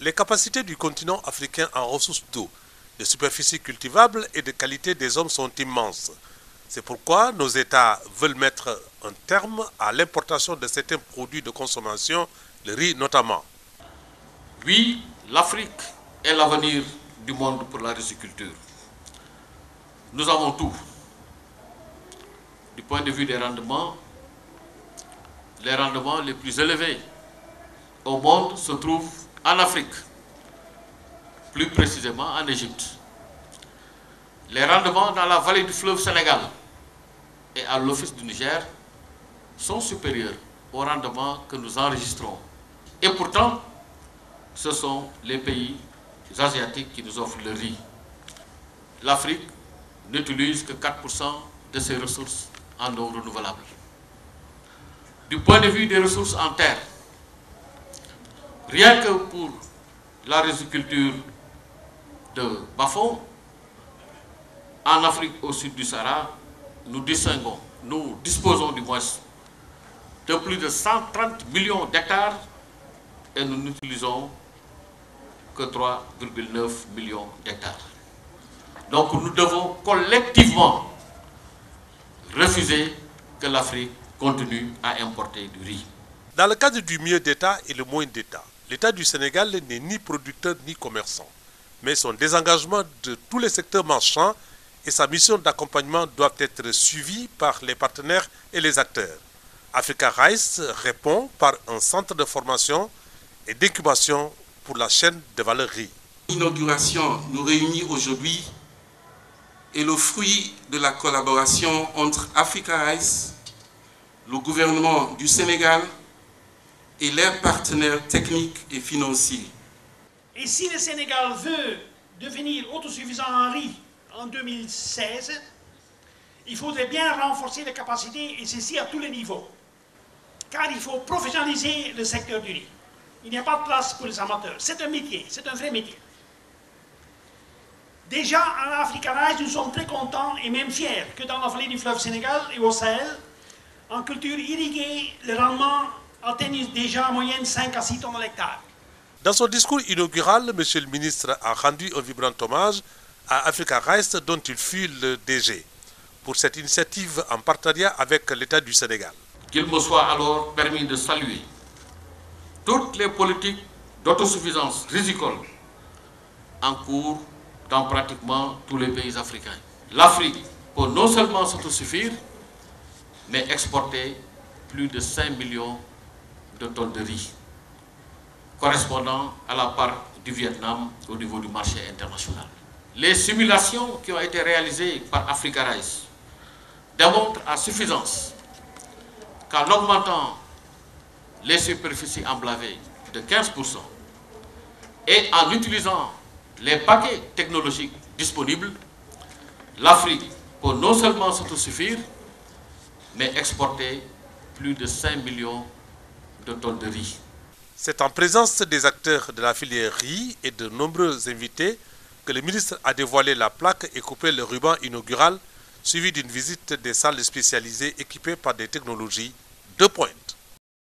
Les capacités du continent africain en ressources d'eau, de superficie cultivable et de qualité des hommes sont immenses. C'est pourquoi nos États veulent mettre un terme à l'importation de certains produits de consommation, le riz notamment. Oui, l'Afrique est l'avenir du monde pour la riziculture. Nous avons tout. Du point de vue des rendements, les rendements les plus élevés au monde se trouvent en Afrique, plus précisément en Égypte. Les rendements dans la vallée du fleuve Sénégal et à l'office du Niger sont supérieurs aux rendements que nous enregistrons. Et pourtant, ce sont les pays asiatiques qui nous offrent le riz. L'Afrique n'utilise que 4% de ses ressources en eau renouvelable. Du point de vue des ressources en terre, rien que pour la riziculture de bas-fond, en Afrique au sud du Sahara, nous disposons du moins de plus de 130 millions d'hectares et nous n'utilisons que 3,9 millions d'hectares. Donc nous devons collectivement refuser que l'Afrique continue à importer du riz. Dans le cadre du mieux d'État et le moins d'État, l'État du Sénégal n'est ni producteur ni commerçant, mais son désengagement de tous les secteurs marchands et sa mission d'accompagnement doivent être suivis par les partenaires et les acteurs. Africa Rice répond par un centre de formation et d'incubation pour la chaîne de valeur riz. L'inauguration nous réunit aujourd'hui est le fruit de la collaboration entre Africa Rice, le gouvernement du Sénégal et leurs partenaires techniques et financiers. Et si le Sénégal veut devenir autosuffisant en riz en 2016, il faudrait bien renforcer les capacités, et ceci à tous les niveaux. Car il faut professionnaliser le secteur du riz. Il n'y a pas de place pour les amateurs. C'est un métier, c'est un vrai métier. Déjà, en Africa Rice, nous sommes très contents et même fiers que dans la vallée du fleuve Sénégal et au Sahel, en culture irriguée, le rendement atteigne déjà en moyenne 5 à 6 tonnes à l'hectare. Dans son discours inaugural, M. le ministre a rendu un vibrant hommage à Africa Rice dont il fut le DG pour cette initiative en partenariat avec l'État du Sénégal. Qu'il me soit alors permis de saluer toutes les politiques d'autosuffisance rizicole en cours dans pratiquement tous les pays africains. L'Afrique peut non seulement s'autosuffire, mais exporter plus de 5 millions de tonnes de riz, correspondant à la part du Vietnam au niveau du marché international. Les simulations qui ont été réalisées par Africa Rice démontrent à suffisance qu'en augmentant les superficies emblavées de 15% et en utilisant les paquets technologiques disponibles, l'Afrique peut non seulement s'autosuffire, mais exporter plus de 5 millions de tonnes de riz. C'est en présence des acteurs de la filière riz et de nombreux invités que le ministre a dévoilé la plaque et coupé le ruban inaugural, suivi d'une visite des salles spécialisées équipées par des technologies de pointe.